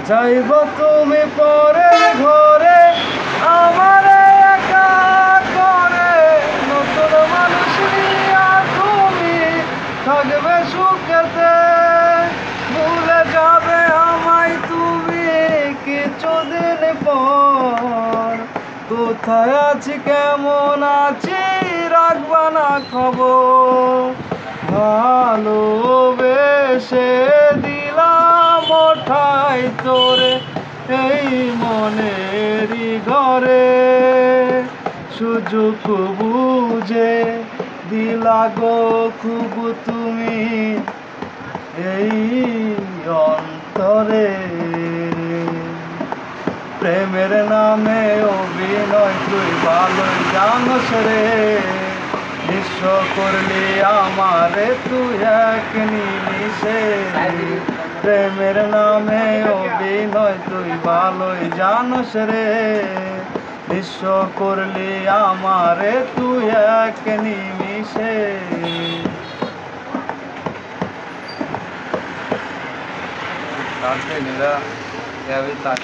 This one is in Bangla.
যাইব তুমি পরের ঘরে আমারে একা করে, নতুন মানুষ নিয়া তুমি থাকবে সুখেতে, ভুলে যাবে আমায় তুমি কিছুদিন পর। কোথায় আছি কেমন আছি রাখবা না খবর, ভালোবেসে দিলাম ওঠাই তোরে এই মনেরই ঘরে, সুযোগ বুঝে দিলা গো খুব তুমি এই অন্তরে। প্রেমের নামে অভিনয় তুই ভালোই জানোস রে, নিঃস্ব করলি আমারে তুই এক নিমিষে। প্রেমের নামে অভিনয় তুই ভালোই জানোস রে, নিঃস্ব করলি আমারে তুই এক নিমিষে। তার